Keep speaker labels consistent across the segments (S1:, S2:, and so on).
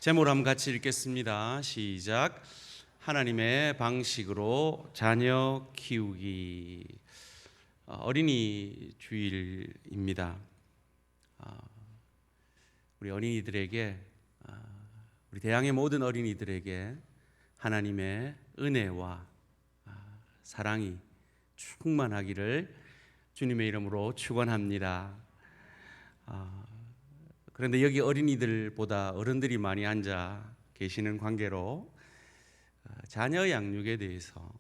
S1: 제목을 한번 같이 읽겠습니다. 시작. 하나님의 방식으로 자녀 키우기. 어린이 주일입니다. 우리 어린이들에게, 우리 대양의 모든 어린이들에게 하나님의 은혜와 사랑이 충만하기를 주님의 이름으로 축원합니다. 그런데 여기 어린이들보다 어른들이 많이 앉아 계시는 관계로 자녀 양육에 대해서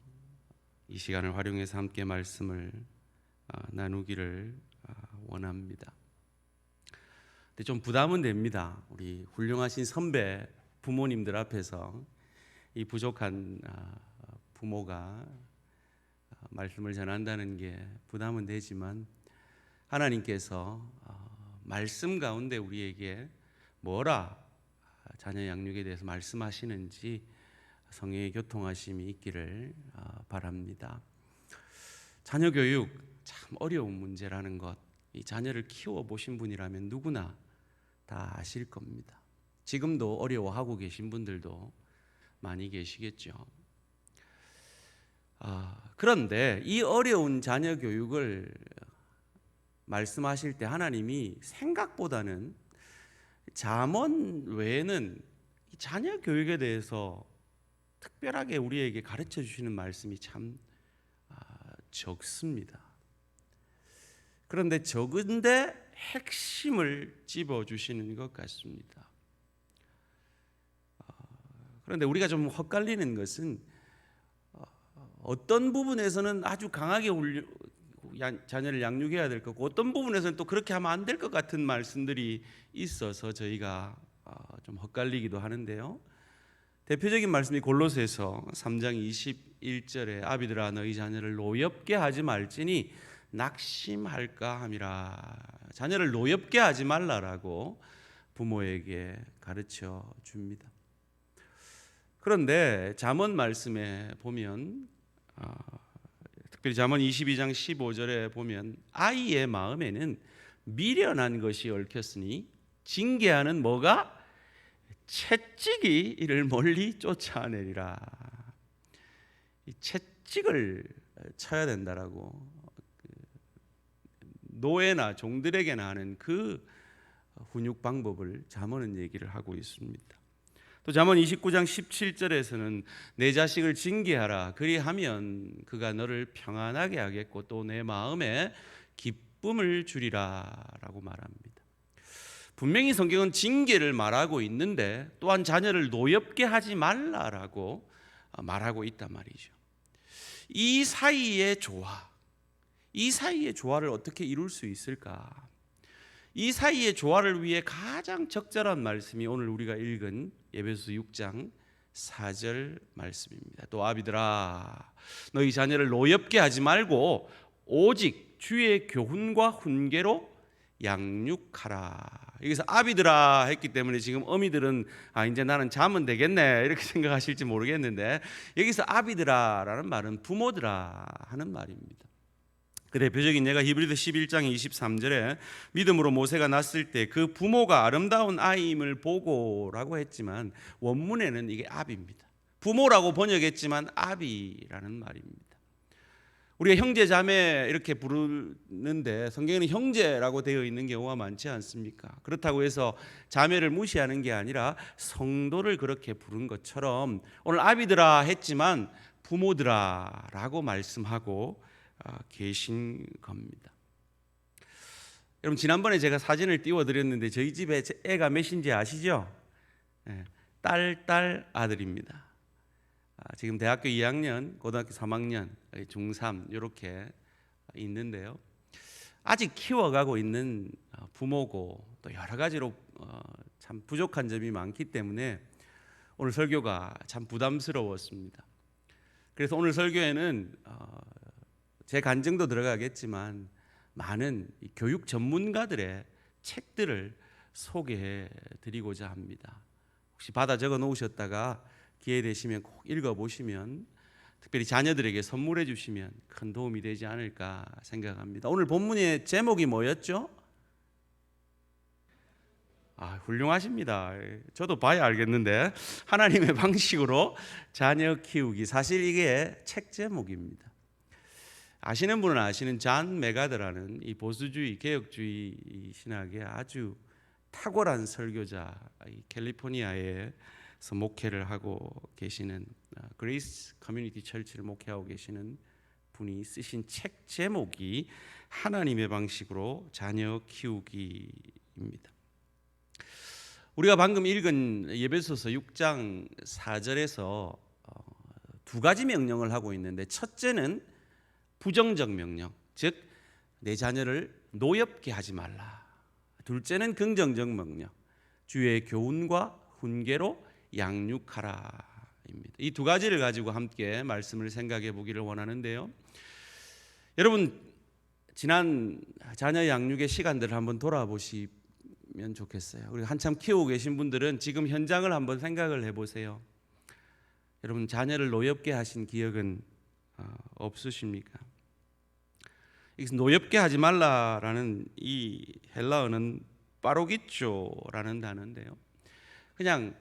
S1: 이 시간을 활용해서 함께 말씀을 나누기를 원합니다. 근데 좀 부담은 됩니다. 우리 훌륭하신 선배 부모님들 앞에서 이 부족한 부모가 말씀을 전한다는 게 부담은 되지만 하나님께서 말씀 가운데 우리에게 뭐라 자녀 양육에 대해서 말씀하시는지 성령의 교통하심이 있기를 바랍니다. 자녀 교육 참 어려운 문제라는 것, 이 자녀를 키워보신 분이라면 누구나 다 아실 겁니다. 지금도 어려워하고 계신 분들도 많이 계시겠죠. 그런데 이 어려운 자녀 교육을 말씀하실 때 하나님이 생각보다는 잠언 외에는 자녀 교육에 대해서 특별하게 우리에게 가르쳐 주시는 말씀이 참 적습니다. 그런데 적은데 핵심을 집어 주시는 것 같습니다. 그런데 우리가 좀 헛갈리는 것은 어떤 부분에서는 아주 강하게 자녀를 양육해야 될 거고 어떤 부분에서는 또 그렇게 하면 안 될 것 같은 말씀들이 있어서 저희가 좀 헛갈리기도 하는데요. 대표적인 말씀이 골로새서 3장 21절에 아비들아 너희 자녀를 노엽게 하지 말지니 낙심할까 함이라. 자녀를 노엽게 하지 말라라고 부모에게 가르쳐 줍니다. 그런데 잠언 말씀에 보면 특별히 잠언 22장 15절에 보면 아이의 마음에는 미련한 것이 얽혔으니 징계하는 뭐가? 채찍이 이를 멀리 쫓아내리라. 이 채찍을 쳐야 된다라고 노예나 종들에게나 하는 그 훈육 방법을 잠언은 얘기를 하고 있습니다. 또 잠언 29장 17절에서는 내 자식을 징계하라 그리하면 그가 너를 평안하게 하겠고 또 내 마음에 기쁨을 주리라라고 말합니다. 분명히 성경은 징계를 말하고 있는데 또한 자녀를 노엽게 하지 말라라고 말하고 있단 말이죠. 이 사이의 조화, 이 사이의 조화를 어떻게 이룰 수 있을까? 이 사이의 조화를 위해 가장 적절한 말씀이 오늘 우리가 읽은 에베소서 6장 4절 말씀입니다. 또 아비들아 너희 자녀를 노엽게 하지 말고 오직 주의 교훈과 훈계로 양육하라. 여기서 아비들아 했기 때문에 지금 어미들은 이제 나는 자면 되겠네 이렇게 생각하실지 모르겠는데 여기서 아비들아라는 말은 부모들아 하는 말입니다. 그 대표적인 예가 히브리서 11장 23절에 믿음으로 모세가 낳았을 때 그 부모가 아름다운 아이임을 보고라고 했지만 원문에는 이게 아비입니다. 부모라고 번역했지만 아비라는 말입니다. 우리가 형제 자매 이렇게 부르는데 성경에는 형제라고 되어 있는 경우가 많지 않습니까? 그렇다고 해서 자매를 무시하는 게 아니라 성도를 그렇게 부른 것처럼 오늘 아비들아 했지만 부모들아라고 말씀하고 계신 겁니다. 여러분 지난번에 제가 사진을 띄워드렸는데 저희 집에 애가 몇인지 아시죠? 딸 아들입니다. 지금 대학교 2학년, 고등학교 3학년, 중3 이렇게 있는데요. 아직 키워가고 있는 부모고 또 여러 가지로 참 부족한 점이 많기 때문에 오늘 설교가 참 부담스러웠습니다. 그래서 오늘 설교에는 제 간증도 들어가겠지만 많은 교육 전문가들의 책들을 소개해 드리고자 합니다. 혹시 받아 적어 놓으셨다가 기회 되시면 꼭 읽어보시면 특별히 자녀들에게 선물해 주시면 큰 도움이 되지 않을까 생각합니다. 오늘 본문의 제목이 뭐였죠? 훌륭하십니다. 저도 봐야 알겠는데 하나님의 방식으로 자녀 키우기, 사실 이게 책 제목입니다. 아시는 분은 아시는 잔 메가더라는 이 보수주의 개혁주의 신학의 아주 탁월한 설교자, 캘리포니아에서 목회를 하고 계시는 그레이스 커뮤니티 철치를 목회하고 계시는 분이 쓰신 책 제목이 하나님의 방식으로 자녀 키우기입니다. 우리가 방금 읽은 에베소서 6장 4절에서 두 가지 명령을 하고 있는데, 첫째는 부정적 명령, 즉 내 자녀를 노엽게 하지 말라. 둘째는 긍정적 명령, 주의 교훈과 훈계로 양육하라입니다. 이 두 가지를 가지고 함께 말씀을 생각해 보기를 원하는데요. 여러분, 지난 자녀 양육의 시간들을 한번 돌아보시면 좋겠어요. 우리 한참 키우고 계신 분들은 지금 현장을 한번 생각을 해보세요. 여러분, 자녀를 노엽게 하신 기억은 없으십니까? 노엽게 하지 말라라는 이 헬라어는 빠로기쪼라는 단어인데요, 그냥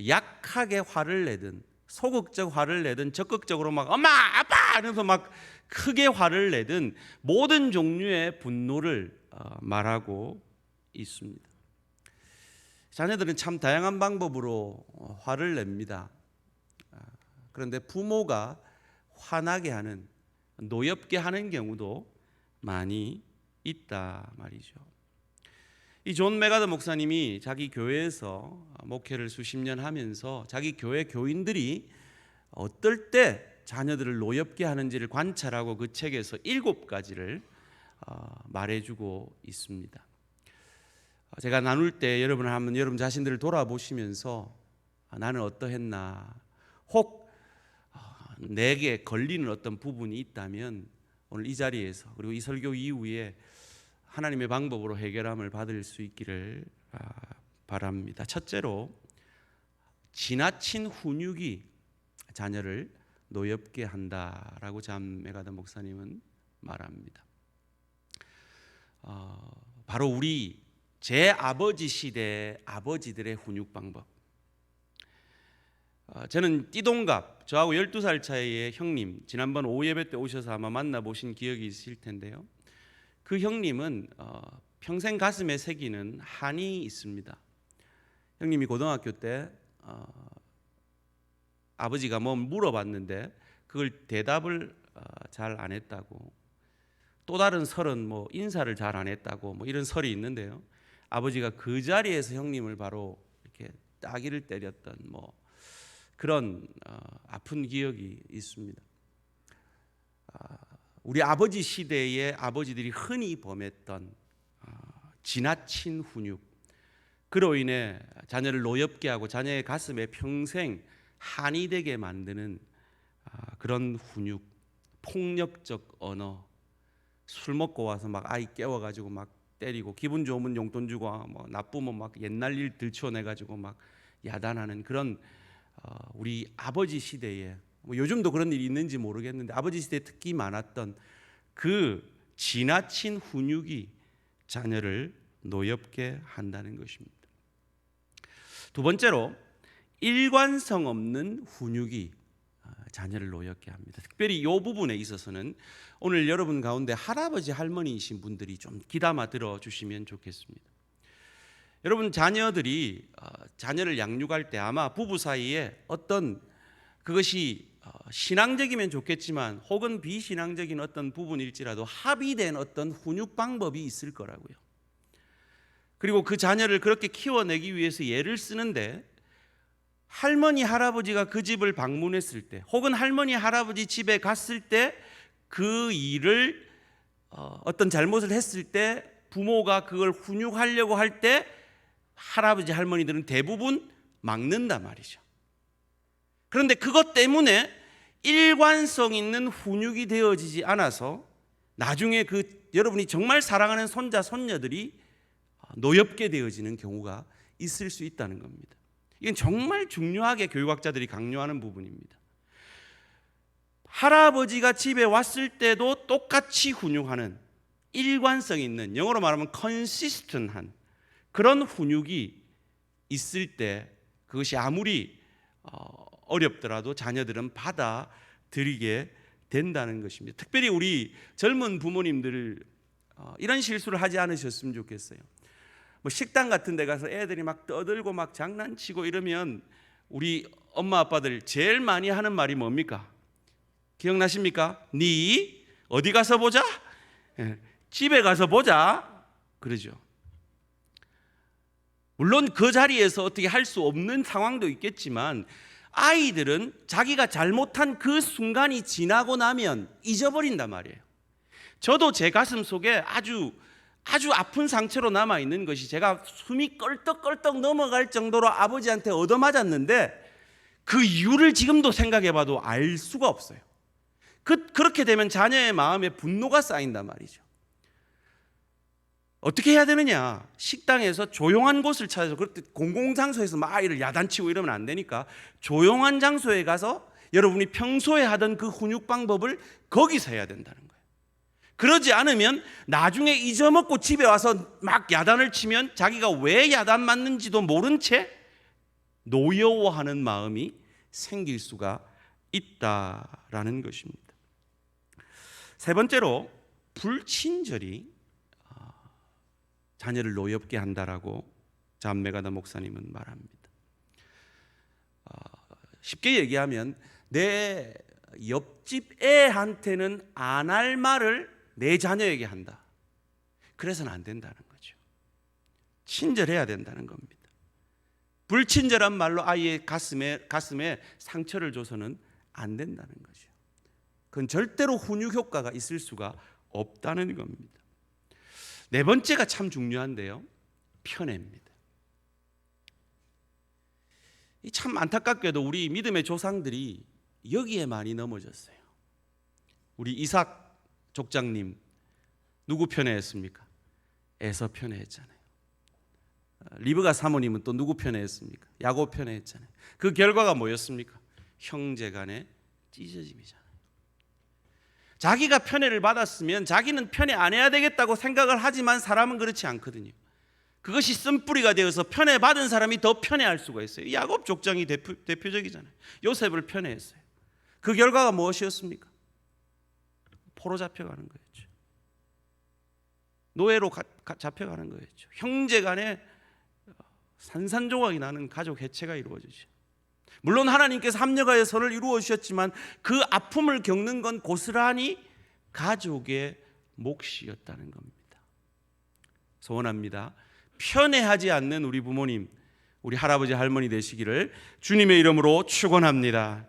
S1: 약하게 화를 내든 소극적 화를 내든 적극적으로 막 엄마 아빠 이러면서 막 크게 화를 내든 모든 종류의 분노를 말하고 있습니다. 자녀들은 참 다양한 방법으로 화를 냅니다. 그런데 부모가 화나게 하는, 노엽게 하는 경우도 많이 있다 말이죠. 이 존 메가더 목사님이 자기 교회에서 목회를 수십 년 하면서 자기 교회 교인들이 어떨 때 자녀들을 노엽게 하는지를 관찰하고 그 책에서 7가지를 말해주고 있습니다. 제가 나눌 때 여러분 한번 여러분 자신들을 돌아보시면서 나는 어떠했나, 혹 내게 걸리는 어떤 부분이 있다면 오늘 이 자리에서 그리고 이 설교 이후에 하나님의 방법으로 해결함을 받을 수 있기를 바랍니다. 첫째로, 지나친 훈육이 자녀를 노엽게 한다라고 잔 메가더 목사님은 말합니다. 바로 우리 제 아버지 시대 아버지들의 훈육 방법. 저는 띠동갑, 저하고 12살 차이의 형님, 지난번 오후 예배 때 오셔서 아마 만나보신 기억이 있을 텐데요, 그 형님은 평생 가슴에 새기는 한이 있습니다. 형님이 고등학교 때 아버지가 뭐 물어봤는데 그걸 대답을 잘 안 했다고, 또 다른 설은 뭐 인사를 잘 안 했다고, 뭐 이런 설이 있는데요, 아버지가 그 자리에서 형님을 바로 이렇게 따귀를 때렸던 뭐 그런 아픈 기억이 있습니다. 우리 아버지 시대의 아버지들이 흔히 범했던 지나친 훈육, 그로 인해 자녀를 노엽게 하고 자녀의 가슴에 평생 한이 되게 만드는 그런 훈육, 폭력적 언어, 술 먹고 와서 막 아이 깨워가지고 막 때리고, 기분 좋으면 용돈 주고 뭐 나쁘면 막 옛날 일 들춰내가지고 막 야단하는 그런 우리 아버지 시대에, 뭐 요즘도 그런 일이 있는지 모르겠는데 아버지 시대에 특히 많았던 그 지나친 훈육이 자녀를 노엽게 한다는 것입니다. 두 번째로, 일관성 없는 훈육이 자녀를 노엽게 합니다. 특별히 이 부분에 있어서는 오늘 여러분 가운데 할아버지 할머니이신 분들이 좀 귀담아 들어주시면 좋겠습니다. 여러분, 자녀들이 자녀를 양육할 때 아마 부부 사이에 어떤 그것이 신앙적이면 좋겠지만 혹은 비신앙적인 어떤 부분일지라도 합의된 어떤 훈육 방법이 있을 거라고요. 그리고 그 자녀를 그렇게 키워내기 위해서 애를 쓰는데, 할머니 할아버지가 그 집을 방문했을 때 혹은 할머니 할아버지 집에 갔을 때 그 일을 어떤 잘못을 했을 때 부모가 그걸 훈육하려고 할 때 할아버지 할머니들은 대부분 막는단 말이죠. 그런데 그것 때문에 일관성 있는 훈육이 되어지지 않아서 나중에 그 여러분이 정말 사랑하는 손자 손녀들이 노엽게 되어지는 경우가 있을 수 있다는 겁니다. 이건 정말 중요하게 교육학자들이 강조하는 부분입니다. 할아버지가 집에 왔을 때도 똑같이 훈육하는 일관성 있는, 영어로 말하면 consistent한 그런 훈육이 있을 때 그것이 아무리 어렵더라도 자녀들은 받아들이게 된다는 것입니다. 특별히 우리 젊은 부모님들 이런 실수를 하지 않으셨으면 좋겠어요. 뭐 식당 같은 데 가서 애들이 막 떠들고 막 장난치고 이러면 우리 엄마 아빠들 제일 많이 하는 말이 뭡니까? 기억나십니까? 니 어디 가서 보자? 집에 가서 보자. 그러죠. 물론 그 자리에서 어떻게 할 수 없는 상황도 있겠지만 아이들은 자기가 잘못한 그 순간이 지나고 나면 잊어버린단 말이에요. 저도 제 가슴 속에 아주 아픈 상처로 남아있는 것이, 제가 숨이 껄떡껄떡 넘어갈 정도로 아버지한테 얻어맞았는데 그 이유를 지금도 생각해봐도 알 수가 없어요. 그렇게 되면 자녀의 마음에 분노가 쌓인단 말이죠. 어떻게 해야 되느냐? 식당에서 조용한 곳을 찾아서, 그렇게 공공장소에서 막 아이를 야단치고 이러면 안 되니까 조용한 장소에 가서 여러분이 평소에 하던 그 훈육 방법을 거기서 해야 된다는 거예요. 그러지 않으면 나중에 잊어먹고 집에 와서 막 야단을 치면 자기가 왜 야단 맞는지도 모른 채 노여워하는 마음이 생길 수가 있다라는 것입니다. 세 번째로, 불친절이 자녀를 노엽게 한다라고 잠메가다 목사님은 말합니다. 쉽게 얘기하면 내 옆집 애한테는 안 할 말을 내 자녀에게 한다. 그래서는 안 된다는 거죠. 친절해야 된다는 겁니다. 불친절한 말로 아이의 가슴에 상처를 줘서는 안 된다는 거죠. 그건 절대로 훈육 효과가 있을 수가 없다는 겁니다. 네 번째가 참 중요한데요, 편애입니다. 참 안타깝게도 우리 믿음의 조상들이 여기에 많이 넘어졌어요. 우리 이삭 족장님 누구 편애했습니까? 에서 편애했잖아요. 리브가 사모님은 또 누구 편애했습니까? 야곱 편애했잖아요. 그 결과가 뭐였습니까? 형제간의 찢어짐이잖아요. 자기가 편애를 받았으면 자기는 편애 안 해야 되겠다고 생각을 하지만 사람은 그렇지 않거든요. 그것이 쓴뿌리가 되어서 편애받은 사람이 더 편애할 수가 있어요. 야곱 족장이 대표적이잖아요. 요셉을 편애했어요. 그 결과가 무엇이었습니까? 포로 잡혀가는 거였죠. 노예로 잡혀가는 거였죠. 형제간에 산산조각이 나는 가족 해체가 이루어지죠. 물론 하나님께서 합력하여 선을 이루어 주셨지만 그 아픔을 겪는 건 고스란히 가족의 몫이었다는 겁니다. 소원합니다. 편애하지 않는 우리 부모님, 우리 할아버지 할머니 되시기를 주님의 이름으로 축원합니다.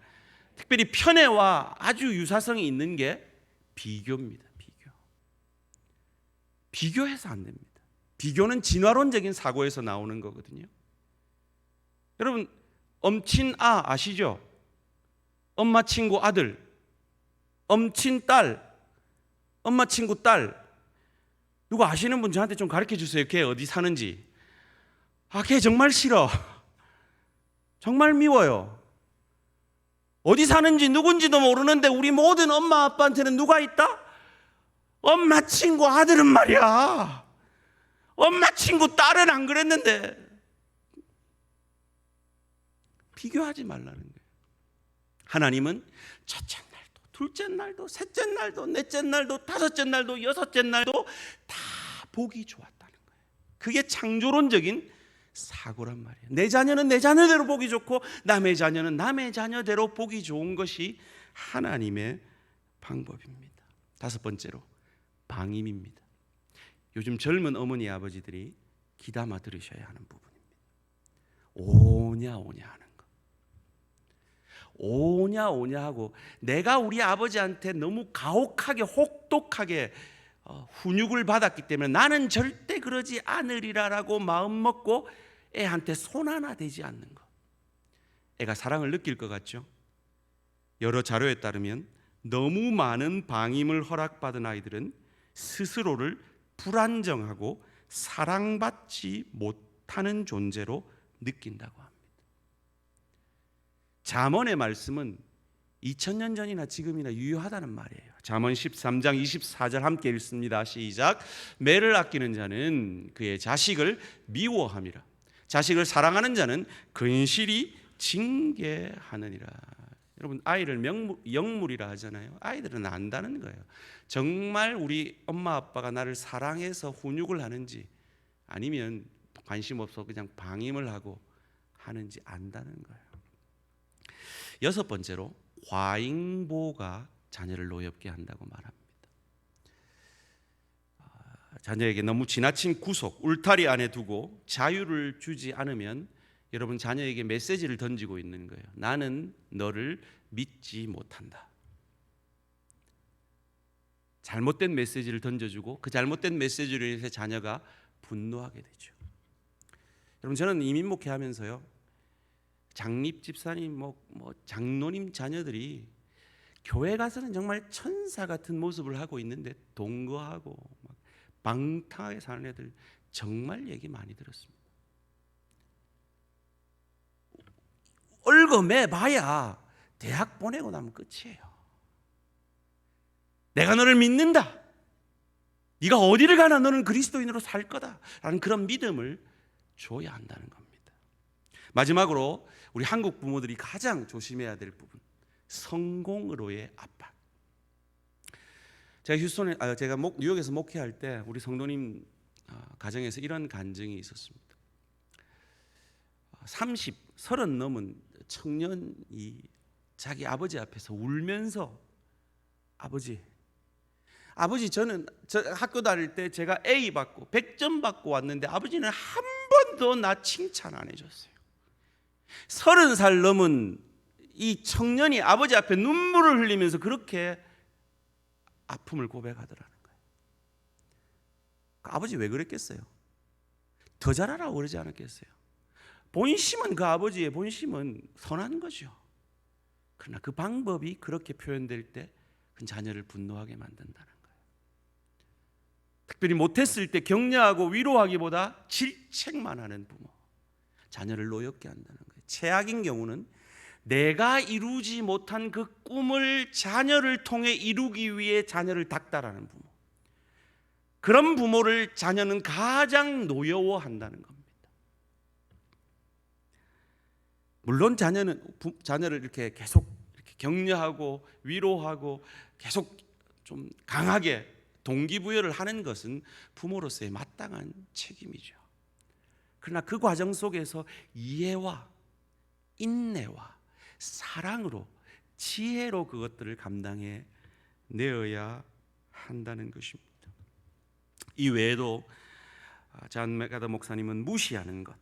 S1: 특별히 편애와 아주 유사성이 있는 게 비교입니다. 비교해서 안 됩니다. 비교는 진화론적인 사고에서 나오는 거거든요. 여러분, 엄친아 아시죠? 엄마 친구 아들, 엄친딸, 엄마 친구 딸. 누구 아시는 분 저한테 좀 가르쳐 주세요. 걔 어디 사는지. 걔 정말 싫어. 정말 미워요. 어디 사는지 누군지도 모르는데 우리 모든 엄마 아빠한테는 누가 있다? 엄마 친구 아들은 말이야. 엄마 친구 딸은 안 그랬는데. 비교하지 말라는 거예요. 하나님은 첫째 날도, 둘째 날도, 셋째 날도, 넷째 날도, 다섯째 날도, 여섯째 날도 다 보기 좋았다는 거예요. 그게 창조론적인 사고란 말이에요. 내 자녀는 내 자녀대로 보기 좋고 남의 자녀는 남의 자녀대로 보기 좋은 것이 하나님의 방법입니다. 다섯 번째로, 방임입니다. 요즘 젊은 어머니 아버지들이 귀담아 들으셔야 하는 부분입니다. 오냐 하는 거. 오냐 하고, 내가 우리 아버지한테 너무 가혹하게 혹독하게 훈육을 받았기 때문에 나는 절대 그러지 않으리라라고 마음 먹고 애한테 손 하나 대지 않는 것. 애가 사랑을 느낄 것 같죠? 여러 자료에 따르면 너무 많은 방임을 허락받은 아이들은 스스로를 불안정하고 사랑받지 못하는 존재로 느낀다고 합니다. 잠언의 말씀은 2000년 전이나 지금이나 유효하다는 말이에요. 잠언 13장 24절 함께 읽습니다. 시작. 매를 아끼는 자는 그의 자식을 미워함이라. 자식을 사랑하는 자는 근실이 징계하느니라. 여러분, 아이를 영물이라 하잖아요. 아이들은 안다는 거예요. 정말 우리 엄마 아빠가 나를 사랑해서 훈육을 하는지, 아니면 관심 없어 그냥 방임을 하고 하는지 안다는 거예요. 여섯 번째로, 과잉보가 자녀를 노엽게 한다고 말합니다. 자녀에게 너무 지나친 구속, 울타리 안에 두고 자유를 주지 않으면 여러분, 자녀에게 메시지를 던지고 있는 거예요. 나는 너를 믿지 못한다. 잘못된 메시지를 던져주고 그 잘못된 메시지로 인해서 자녀가 분노하게 되죠. 여러분, 저는 이민 목회하면서요, 장립 집사님, 장로님 자녀들이 교회 가서는 정말 천사 같은 모습을 하고 있는데 동거하고 막 방탕하게 사는 애들 정말 얘기 많이 들었습니다. 얼검해 봐야 대학 보내고 나면 끝이에요. 내가 너를 믿는다, 네가 어디를 가나 너는 그리스도인으로 살 거다 라는 그런 믿음을 줘야 한다는 겁니다. 마지막으로 우리 한국 부모들이 가장 조심해야 될 부분, 성공으로의 압박. 제가 뉴욕에서 목회할 때 우리 성도님 가정에서 이런 간증이 있었습니다. 30 넘은 청년이 자기 아버지 앞에서 울면서 아버지, 저는 학교 다닐 때 제가 A 받고 100점 받고 왔는데 아버지는 한 번도 나 칭찬 안 해줬어요. 30살 넘은 이 청년이 아버지 앞에 눈물을 흘리면서 그렇게 아픔을 고백하더라는 거예요. 아버지 왜 그랬겠어요? 더 잘하라고 그러지 않았겠어요? 본심은, 그 아버지의 본심은 선한 거죠. 그러나 그 방법이 그렇게 표현될 때 그 자녀를 분노하게 만든다는 거예요. 특별히 못했을 때 격려하고 위로하기보다 질책만 하는 부모, 자녀를 노엽게 한다는 거예요. 최악인 경우는 내가 이루지 못한 그 꿈을 자녀를 통해 이루기 위해 자녀를 닥달하는 부모, 그런 부모를 자녀는 가장 노여워한다는 겁니다. 물론 자녀를 이렇게 계속 이렇게 격려하고 위로하고 계속 좀 강하게 동기부여를 하는 것은 부모로서의 마땅한 책임이죠. 그러나 그 과정 속에서 이해와 인내와 사랑으로, 지혜로 그것들을 감당해 내어야 한다는 것입니다. 이 외에도 잔 맥가더 목사님은 무시하는 것,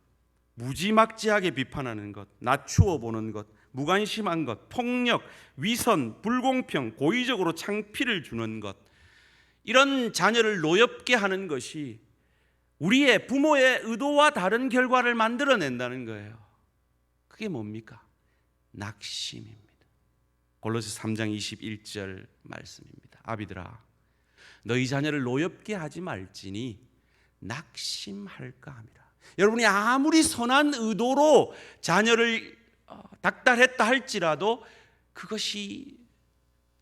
S1: 무지막지하게 비판하는 것, 낮추어 보는 것, 무관심한 것, 폭력, 위선, 불공평, 고의적으로 창피를 주는 것, 이런 자녀를 노엽게 하는 것이 우리의 부모의 의도와 다른 결과를 만들어낸다는 거예요. 그게 뭡니까? 낙심입니다. 골로새 3장 21절 말씀입니다. 아비들아, 너희 자녀를 노엽게 하지 말지니 낙심할까 함이라. 여러분이 아무리 선한 의도로 자녀를 닥달했다 할지라도 그것이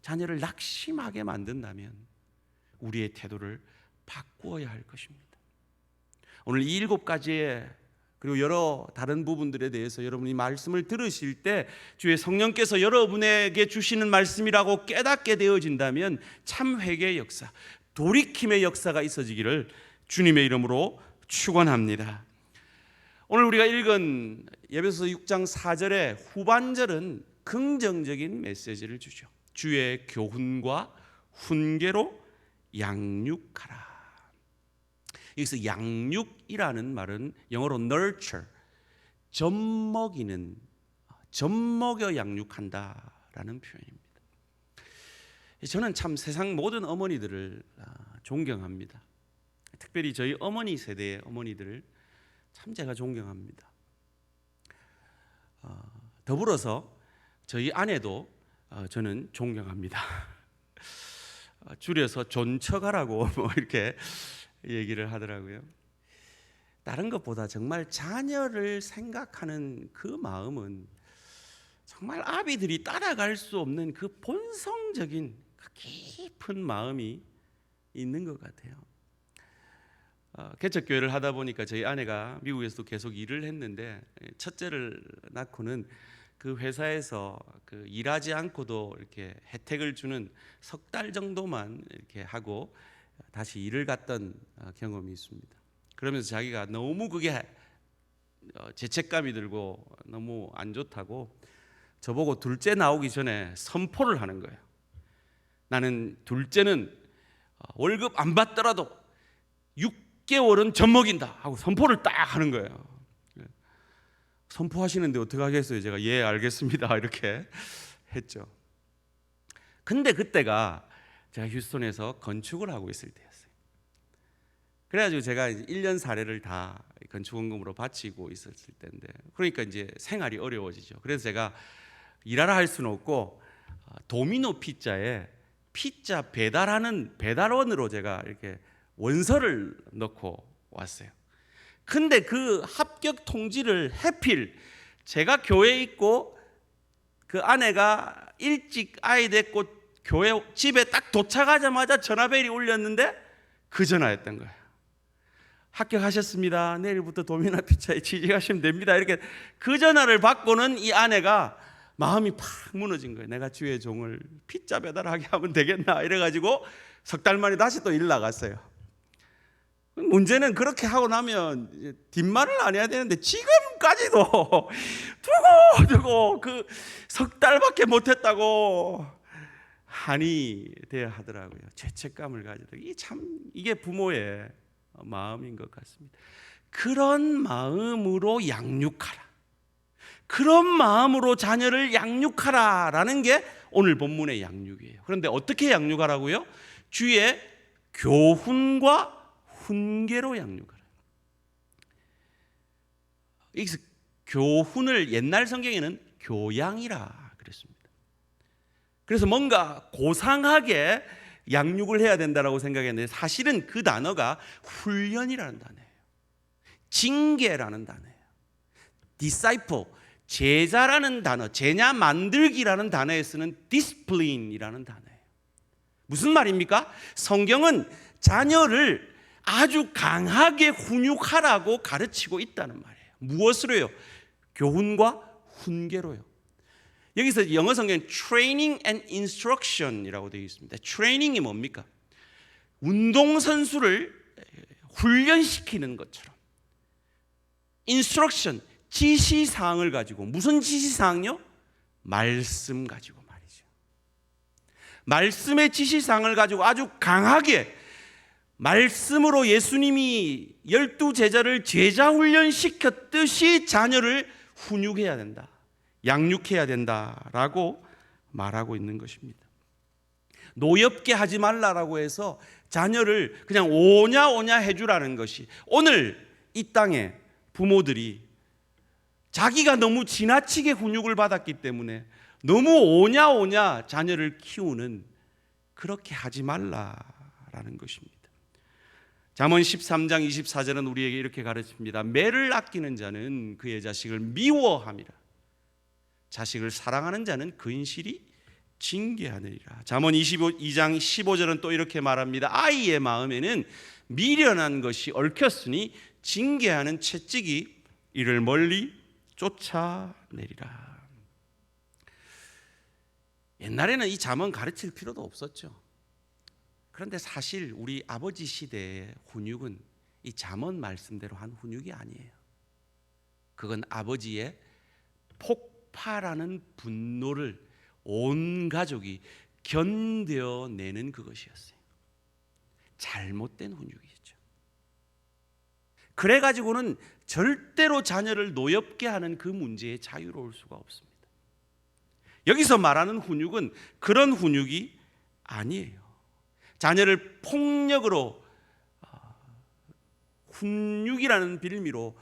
S1: 자녀를 낙심하게 만든다면 우리의 태도를 바꾸어야 할 것입니다. 오늘 이 7가지의 그리고 여러 다른 부분들에 대해서 여러분이 말씀을 들으실 때 주의 성령께서 여러분에게 주시는 말씀이라고 깨닫게 되어진다면 참 회개의 역사, 돌이킴의 역사가 있어지기를 주님의 이름으로 축원합니다. 오늘 우리가 읽은 에베소서 6장 4절의 후반절은 긍정적인 메시지를 주죠. 주의 교훈과 훈계로 양육하라. 여기서 양육이라는 말은 영어로 nurture, 젖먹여 양육한다라는 표현입니다. 저는 참 세상 모든 어머니들을 존경합니다. 특별히 저희 어머니 세대의 어머니들을 참 제가 존경합니다. 더불어서 저희 아내도 저는 존경합니다. 줄여서 존처가라고 이렇게 얘기를 하더라고요. 다른 것보다 정말 자녀를 생각하는 그 마음은 정말 아비들이 따라갈 수 없는 그 본성적인 그 깊은 마음이 있는 것 같아요. 개척교회를 하다 보니까 저희 아내가 미국에서도 계속 일을 했는데 첫째를 낳고는 그 회사에서 그 일하지 않고도 이렇게 혜택을 주는 석 달 정도만 이렇게 하고 다시 일을 갔던 경험이 있습니다. 그러면서 자기가 너무 그게 죄책감이 들고 너무 안 좋다고 저보고 둘째 나오기 전에 선포를 하는 거예요. 나는 둘째는 월급 안 받더라도 6개월은 젖먹인다 하고 선포를 딱 하는 거예요. 선포하시는데 어떻게 하겠어요? 제가 예 알겠습니다 이렇게 했죠. 근데 그때가 제가 휴스턴에서 건축을 하고 있을 때였어요. 그래가지고 제가 1년 사례를 다 건축원금으로 바치고 있었을 때인데, 그러니까 이제 생활이 어려워지죠. 그래서 제가 일하라 할 수는 없고 도미노 피자에 피자 배달하는 배달원으로 제가 이렇게 원서를 넣고 왔어요. 근데 그 합격 통지를 해필 제가 교회에 있고 그 아내가 일찍 아이 데리고 교회 집에 딱 도착하자마자 전화벨이 울렸는데 그 전화였던 거예요. 합격하셨습니다. 내일부터 도미노 피자에 취직하시면 됩니다. 이렇게 그 전화를 받고는 이 아내가 마음이 팍 무너진 거예요. 내가 주의 종을 피자 배달하게 하면 되겠나 이래가지고 석 달 만에 다시 또 일 나갔어요. 문제는 그렇게 하고 나면 뒷말을 안 해야 되는데 지금까지도 두고 그 석 달밖에 못했다고 한이 되어 하더라고요. 죄책감을 가지고 이게 부모의 마음인 것 같습니다. 그런 마음으로 양육하라. 그런 마음으로 자녀를 양육하라라는 게 오늘 본문의 양육이에요. 그런데 어떻게 양육하라고요? 주의 교훈과 훈계로 양육하라. 교훈을 옛날 성경에는 교양이라 그랬습니다. 그래서 뭔가 고상하게 양육을 해야 된다고 생각했는데 사실은 그 단어가 훈련이라는 단어예요. 징계라는 단어예요. disciple, 제자라는 단어, 제자 만들기라는 단어에 쓰는 discipline이라는 단어예요. 무슨 말입니까? 성경은 자녀를 아주 강하게 훈육하라고 가르치고 있다는 말이에요. 무엇으로요? 교훈과 훈계로요. 여기서 영어 성경은 training and instruction이라고 되어 있습니다. training이 뭡니까? 운동선수를 훈련시키는 것처럼, instruction, 지시사항을 가지고, 무슨 지시사항요? 말씀 가지고 말이죠. 말씀의 지시사항을 가지고 아주 강하게 말씀으로 예수님이 12제자를 제자 훈련시켰듯이 자녀를 훈육해야 된다, 양육해야 된다라고 말하고 있는 것입니다. 노엽게 하지 말라라고 해서 자녀를 그냥 오냐 해주라는 것이, 오늘 이 땅에 부모들이 자기가 너무 지나치게 훈육을 받았기 때문에 너무 오냐 자녀를 키우는, 그렇게 하지 말라라는 것입니다. 잠언 13장 24절은 우리에게 이렇게 가르칩니다. 매를 아끼는 자는 그의 자식을 미워함이라. 자식을 사랑하는 자는 근실이 징계하느니라. 잠언 22장 15절은 또 이렇게 말합니다. 아이의 마음에는 미련한 것이 얽혔으니 징계하는 채찍이 이를 멀리 쫓아내리라. 옛날에는 이 잠언 가르칠 필요도 없었죠. 그런데 사실 우리 아버지 시대의 훈육은 이 잠언 말씀대로 한 훈육이 아니에요. 그건 아버지의 폭발하는 분노를 온 가족이 견뎌내는 그것이었어요. 잘못된 훈육이었죠. 그래가지고는 절대로 자녀를 노엽게 하는 그 문제에 자유로울 수가 없습니다. 여기서 말하는 훈육은 그런 훈육이 아니에요. 자녀를 폭력으로, 훈육이라는 빌미로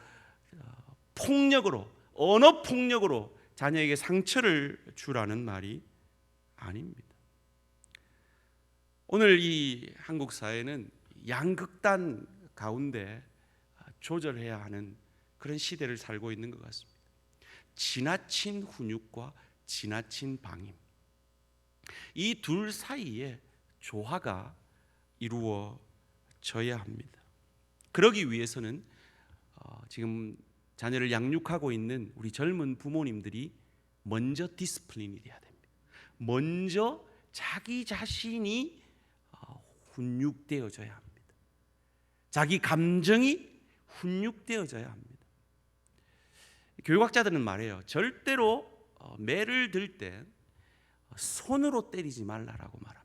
S1: 폭력으로, 언어 폭력으로 자녀에게 상처를 주라는 말이 아닙니다. 오늘 이 한국 사회는 양극단 가운데 조절해야 하는 그런 시대를 살고 있는 것 같습니다. 지나친 훈육과 지나친 방임, 이 둘 사이에 조화가 이루어져야 합니다. 그러기 위해서는 지금 자녀를 양육하고 있는 우리 젊은 부모님들이 먼저 디스플린이 돼야 됩니다. 먼저 자기 자신이 훈육되어져야 합니다. 자기 감정이 훈육되어져야 합니다. 교육학자들은 말해요. 절대로 매를 들 때 손으로 때리지 말라라고 말합니다.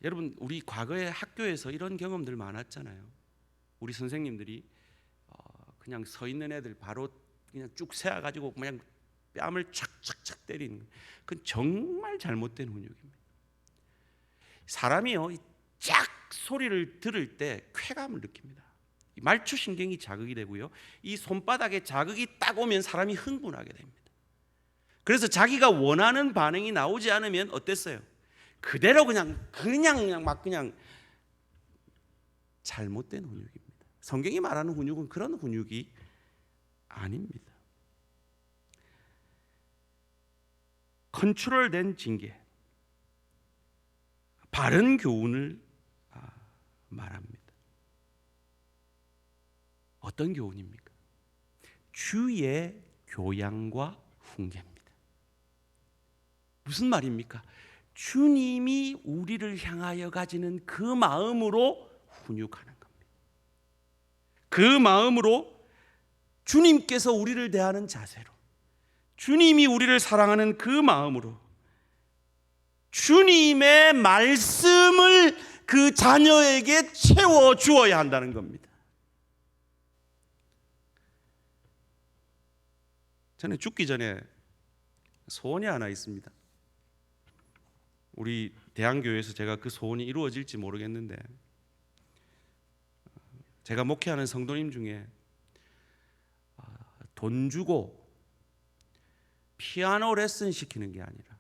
S1: 여러분, 우리 과거에 학교에서 이런 경험들 많았잖아요. 우리 선생님들이 그냥 서 있는 애들 바로 그냥 쭉 세워가지고 그냥 뺨을 착착착 때리는, 그건 정말 잘못된 훈육입니다. 사람이요, 쫙 소리를 들을 때 쾌감을 느낍니다. 말초신경이 자극이 되고요, 이 손바닥에 자극이 딱 오면 사람이 흥분하게 됩니다. 그래서 자기가 원하는 반응이 나오지 않으면 어땠어요? 그대로 그냥 잘못된 훈육입니다. 성경이 말하는 훈육은 그런 훈육이 아닙니다. 컨트롤된 징계, 바른 교훈을 말합니다. 어떤 교훈입니까? 주의 교양과 훈계입니다. 무슨 말입니까? 주님이 우리를 향하여 가지는 그 마음으로 훈육하는 겁니다. 그 마음으로 주님께서 우리를 대하는 자세로, 주님이 우리를 사랑하는 그 마음으로 주님의 말씀을 그 자녀에게 채워 주어야 한다는 겁니다. 저는 죽기 전에 소원이 하나 있습니다. 우리 대한교회에서 제가 그 소원이 이루어질지 모르겠는데, 제가 목회하는 성도님 중에 돈 주고 피아노 레슨 시키는 게 아니라,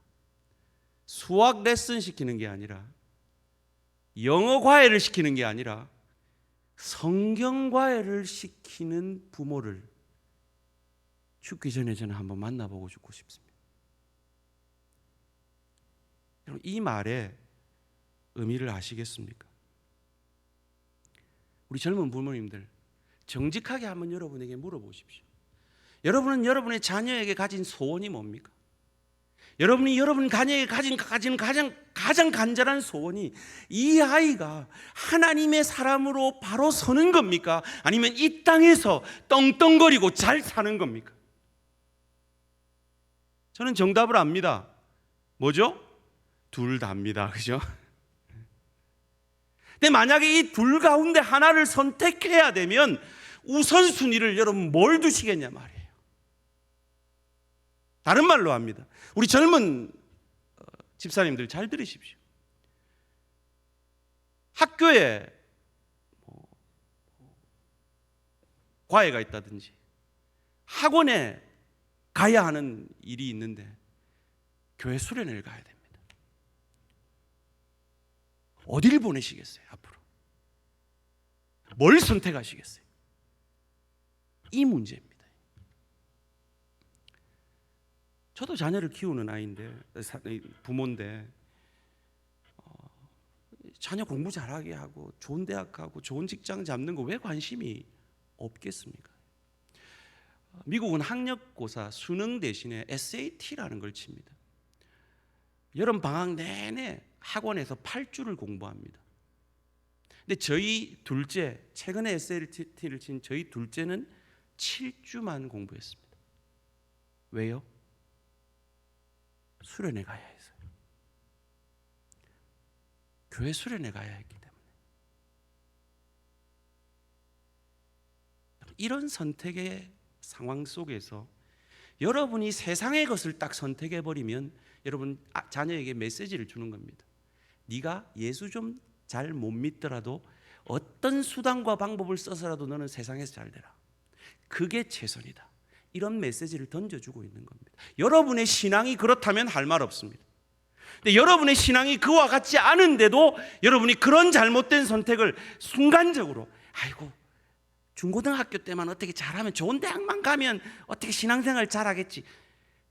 S1: 수학 레슨 시키는 게 아니라, 영어 과외를 시키는 게 아니라 성경 과외를 시키는 부모를 죽기 전에 저는 한번 만나보고 죽고 싶습니다. 여러분, 이 말의 의미를 아시겠습니까? 우리 젊은 부모님들, 정직하게 한번 여러분에게 물어보십시오. 여러분은 여러분의 자녀에게 가진 소원이 뭡니까? 여러분이 여러분 자녀에게 가진 가장 간절한 소원이 이 아이가 하나님의 사람으로 바로 서는 겁니까? 아니면 이 땅에서 떵떵거리고 잘 사는 겁니까? 저는 정답을 압니다. 뭐죠? 둘 다입니다. 그죠? 근데 만약에 이 둘 가운데 하나를 선택해야 되면 우선순위를 여러분 뭘 두시겠냐 말이에요. 다른 말로 합니다. 우리 젊은 집사님들 잘 들으십시오. 학교에 과외가 있다든지 학원에 가야 하는 일이 있는데 교회 수련회를 가야 됩니다. 어디를 보내시겠어요? 앞으로 뭘 선택하시겠어요? 이 문제입니다. 저도 자녀를 키우는 부모인데 자녀 공부 잘하게 하고 좋은 대학 가고 좋은 직장 잡는 거 왜 관심이 없겠습니까? 미국은 학력고사 수능 대신에 SAT라는 걸 칩니다. 여름 방학 내내 학원에서 8주를 공부합니다. 근데 저희 둘째, 최근에 SAT를 친 저희 둘째는 7주만 공부했습니다. 왜요? 수련회 가야 해서요. 교회 수련회 가야 했기 때문에. 이런 선택의 상황 속에서 여러분이 세상의 것을 딱 선택해버리면 여러분 자녀에게 메시지를 주는 겁니다. 네가 예수 좀 잘 못 믿더라도 어떤 수단과 방법을 써서라도 너는 세상에서 잘 되라. 그게 최선이다. 이런 메시지를 던져주고 있는 겁니다. 여러분의 신앙이 그렇다면 할 말 없습니다. 근데 여러분의 신앙이 그와 같지 않은데도 여러분이 그런 잘못된 선택을 순간적으로 아이고 중고등학교 때만 어떻게 잘하면 좋은 대학만 가면 어떻게 신앙생활 잘하겠지.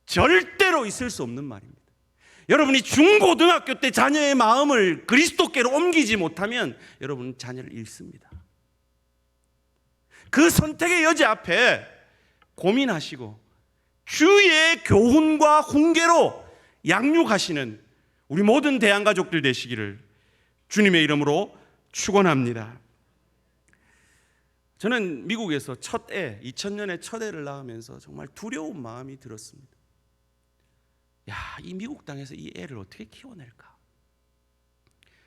S1: 절대로 있을 수 없는 말입니다. 여러분이 중고등학교 때 자녀의 마음을 그리스도께로 옮기지 못하면 여러분은 자녀를 잃습니다. 그 선택의 여지 앞에 고민하시고 주의 교훈과 훈계로 양육하시는 우리 모든 대한가족들 되시기를 주님의 이름으로 축원합니다. 저는 미국에서 첫 애, 2000년에 첫 애를 낳으면서 정말 두려운 마음이 들었습니다. 이 미국 땅에서 이 애를 어떻게 키워낼까?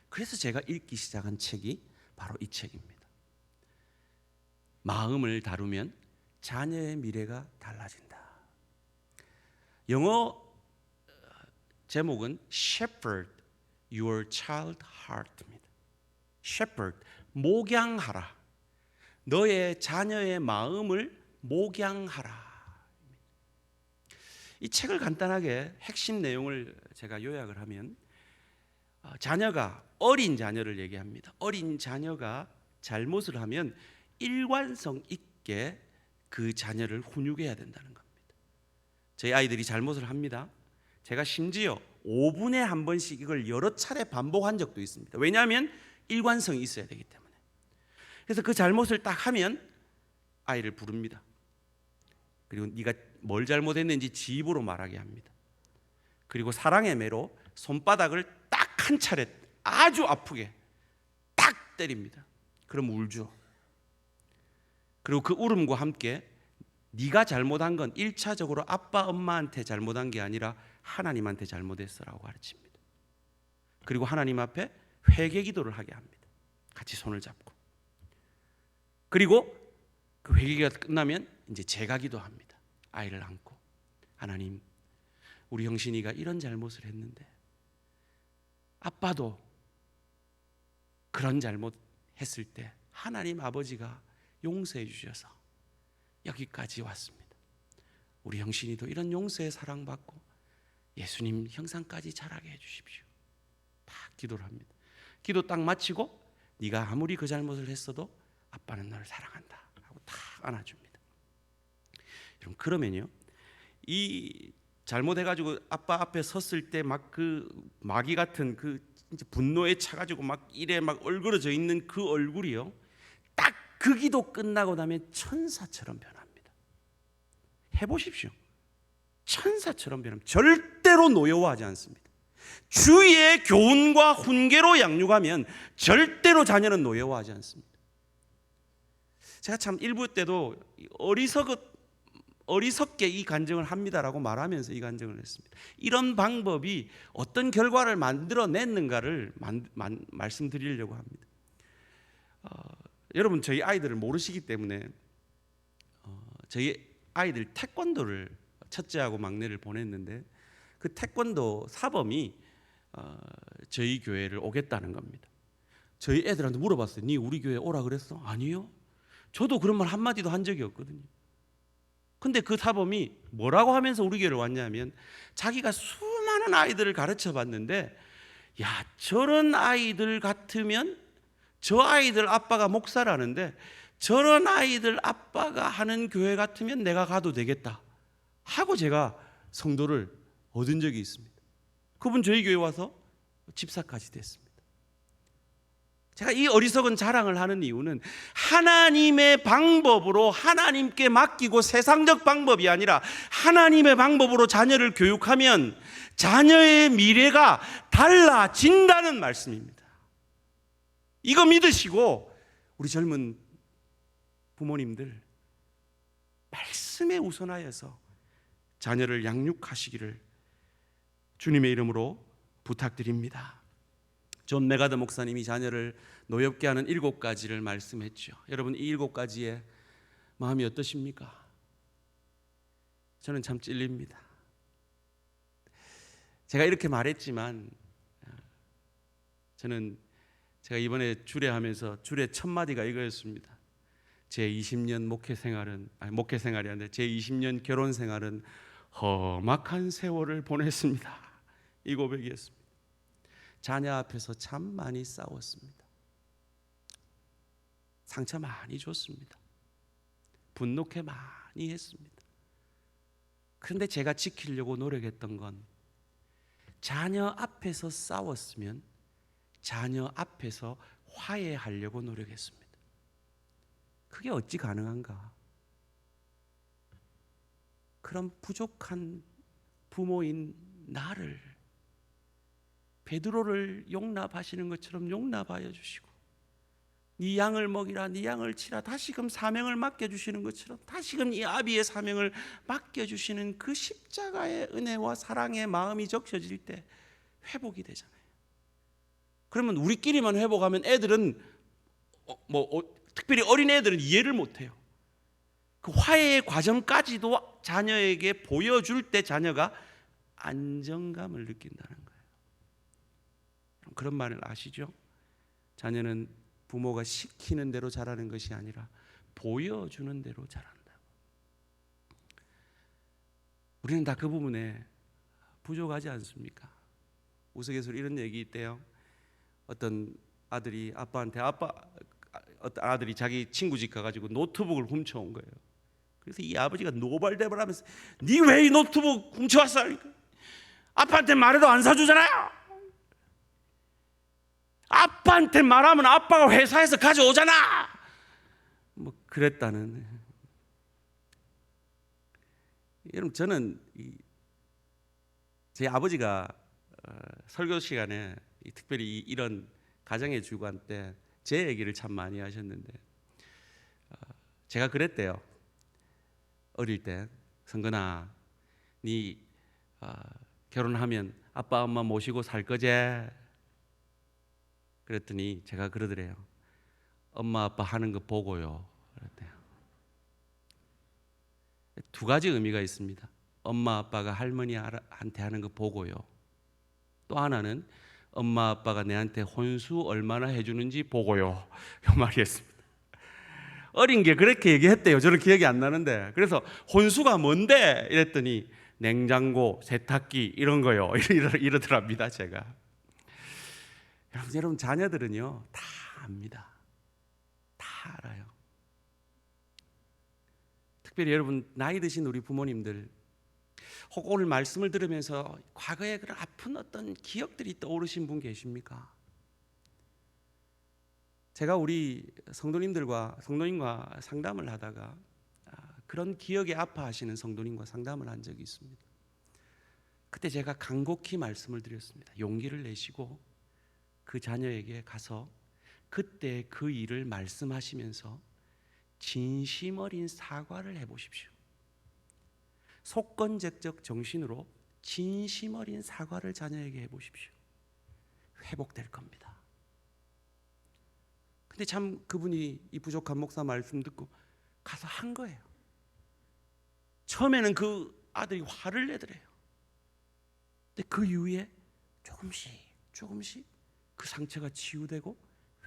S1: 그래서 제가 읽기 시작한 책이 바로 이 책입니다. 마음을 다루면 자녀의 미래가 달라진다. 영어 제목은 Shepherd Your Child Heart입니다. Shepherd, 목양하라. 너의 자녀의 마음을 목양하라. 이 책을 간단하게 핵심 내용을 제가 요약을 하면 자녀가 어린 자녀를 얘기합니다. 어린 자녀가 잘못을 하면 일관성 있게 그 자녀를 훈육해야 된다는 겁니다. 저희 아이들이 잘못을 합니다. 제가 심지어 5분에 한 번씩 이걸 여러 차례 반복한 적도 있습니다. 왜냐하면 일관성이 있어야 되기 때문에. 그래서 그 잘못을 딱 하면 아이를 부릅니다. 그리고 네가 뭘 잘못했는지 지 입으로 말하게 합니다. 그리고 사랑의 매로 손바닥을 딱 한 차례 아주 아프게 딱 때립니다. 그럼 울죠. 그리고 그 울음과 함께 네가 잘못한 건 1차적으로 아빠 엄마한테 잘못한 게 아니라 하나님한테 잘못했어라고 가르칩니다. 그리고 하나님 앞에 회개 기도를 하게 합니다. 같이 손을 잡고. 그리고 그 회개가 끝나면 이제 제가 기도합니다. 아이를 안고, 하나님, 우리 형신이가 이런 잘못을 했는데 아빠도 그런 잘못했을 때 하나님 아버지가 용서해 주셔서 여기까지 왔습니다. 우리 형신이도 이런 용서의 사랑받고 예수님 형상까지 자라게 해주십시오. 딱 기도를 합니다. 기도 딱 마치고 네가 아무리 그 잘못을 했어도 아빠는 너를 사랑한다 하고 딱 안아줍니다. 여러분, 그러면요, 이 잘못해가지고 아빠 앞에 섰을 때 막 그 마귀 같은 그 분노에 차가지고 막 이래 막 얼그러져 있는 그 얼굴이요, 딱 그 기도 끝나고 나면 천사처럼 변합니다. 해보십시오. 천사처럼 변합니다. 절대로 노여워하지 않습니다. 주의 교훈과 훈계로 양육하면 절대로 자녀는 노여워하지 않습니다. 제가 참 일부 때도 어리석게 이 간증을 합니다라고 말하면서 이 간증을 했습니다. 이런 방법이 어떤 결과를 만들어냈는가를 말씀드리려고 합니다. 여러분, 저희 아이들을 모르시기 때문에 저희 아이들 태권도를 첫째하고 막내를 보냈는데 그 태권도 사범이 저희 교회를 오겠다는 겁니다. 저희 애들한테 물어봤어요. 니 우리 교회 오라 그랬어? 아니요. 저도 그런 말 한마디도 한 적이 없거든요. 근데 그 사범이 뭐라고 하면서 우리 교회를 왔냐면 자기가 수많은 아이들을 가르쳐 봤는데 야, 저런 아이들 같으면 저 아이들 아빠가 목사라는데 저런 아이들 아빠가 하는 교회 같으면 내가 가도 되겠다 하고 제가 성도를 얻은 적이 있습니다. 그분 저희 교회 와서 집사까지 됐습니다. 제가 이 어리석은 자랑을 하는 이유는 하나님의 방법으로 하나님께 맡기고 세상적 방법이 아니라 하나님의 방법으로 자녀를 교육하면 자녀의 미래가 달라진다는 말씀입니다. 이거 믿으시고 우리 젊은 부모님들 말씀에 우선하여서 자녀를 양육하시기를 주님의 이름으로 부탁드립니다. 존 메가더 목사님이 자녀를 노엽게 하는 7가지를 말씀했죠. 여러분, 이 7가지의 마음이 어떠십니까? 저는 참 찔립니다. 제가 이렇게 말했지만 제가 이번에 주례하면서 주례 첫 마디가 이거였습니다. 제 20년 목회생활이 아니라 제 20년 결혼생활은 험악한 세월을 보냈습니다. 이 고백이었습니다. 자녀 앞에서 참 많이 싸웠습니다. 상처 많이 줬습니다. 분노케 많이 했습니다. 그런데 제가 지키려고 노력했던 건 자녀 앞에서 싸웠으면 자녀 앞에서 화해하려고 노력했습니다. 그게 어찌 가능한가? 그런 부족한 부모인 나를 베드로를 용납하시는 것처럼 용납하여 주시고, 네 양을 먹이라, 네 양을 치라, 다시금 사명을 맡겨주시는 것처럼 다시금 이 아비의 사명을 맡겨주시는 그 십자가의 은혜와 사랑의 마음이 적셔질 때 회복이 되잖아요. 그러면 우리끼리만 회복하면 애들은 특별히 어린 애들은 이해를 못해요. 그 화해의 과정까지도 자녀에게 보여줄 때 자녀가 안정감을 느낀다는 거예요. 그런 말을 아시죠? 자녀는 부모가 시키는 대로 자라는 것이 아니라 보여주는 대로 자란다. 우리는 다 그 부분에 부족하지 않습니까? 우스갯소리 이런 얘기 있대요. 어떤 아들이 아빠한테 어떤 아들이 자기 친구 집 가가지고 노트북을 훔쳐온 거예요. 그래서 이 아버지가 노발대발하면서 니 왜 이 노트북 훔쳐왔어? 아빠한테 말해도 안 사주잖아요. 아빠한테 말하면 아빠가 회사에서 가져오잖아. 뭐 그랬다는. 여러분, 저는 제 아버지가 설교 시간에 특별히 이런 가정의 주관 때 제 얘기를 참 많이 하셨는데, 제가 그랬대요. 어릴 때, 성근아, 네 결혼하면 아빠 엄마 모시고 살 거지? 그랬더니 제가 그러더래요. 엄마 아빠 하는 거 보고요. 그랬대요. 두 가지 의미가 있습니다. 엄마 아빠가 할머니한테 하는 거 보고요. 또 하나는 엄마 아빠가 내한테 혼수 얼마나 해주는지 보고요. 이 말이었습니다. 어린 게 그렇게 얘기했대요. 저는 기억이 안 나는데. 그래서 혼수가 뭔데? 이랬더니 냉장고, 세탁기 이런 거요. 이러더랍니다. 제가. 여러분 자녀들은요 다 압니다. 다 알아요. 특별히 여러분 나이 드신 우리 부모님들, 혹 오늘 말씀을 들으면서 과거에 그런 아픈 어떤 기억들이 떠오르신 분 계십니까? 제가 우리 성도님과 상담을 하다가 그런 기억에 아파하시는 성도님과 상담을 한 적이 있습니다. 그때 제가 간곡히 말씀을 드렸습니다. 용기를 내시고 그 자녀에게 가서 그때 그 일을 말씀하시면서 진심 어린 사과를 해보십시오. 속건제적 정신으로 진심 어린 사과를 자녀에게 해보십시오. 회복될 겁니다. 근데 참 그분이 이 부족한 목사 말씀 듣고 가서 한 거예요. 처음에는 그 아들이 화를 내더래요. 근데 그 이후에 조금씩 그 상처가 치유되고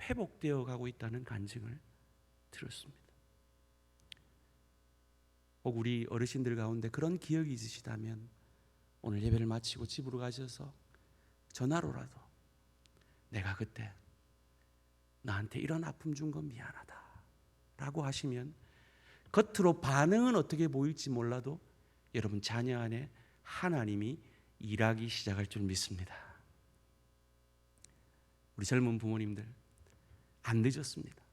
S1: 회복되어 가고 있다는 간증을 들었습니다. 혹 우리 어르신들 가운데 그런 기억이 있으시다면 오늘 예배를 마치고 집으로 가셔서 전화로라도 내가 그때 나한테 이런 아픔 준 건 미안하다 라고 하시면 겉으로 반응은 어떻게 보일지 몰라도 여러분 자녀 안에 하나님이 일하기 시작할 줄 믿습니다. 우리 젊은 부모님들 안 늦었습니다.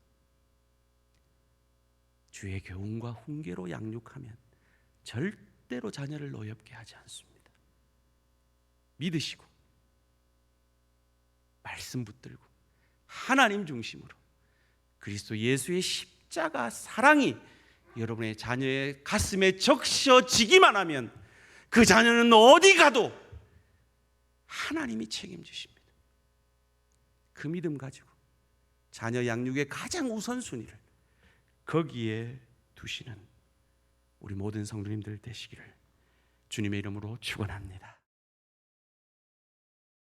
S1: 주의 교훈과 훈계로 양육하면 절대로 자녀를 노엽게 하지 않습니다. 믿으시고 말씀 붙들고 하나님 중심으로 그리스도 예수의 십자가 사랑이 여러분의 자녀의 가슴에 적셔지기만 하면 그 자녀는 어디 가도 하나님이 책임지십니다. 그 믿음 가지고 자녀 양육의 가장 우선순위를 거기에 두시는 우리 모든 성도님들 되시기를 주님의 이름으로 축원합니다.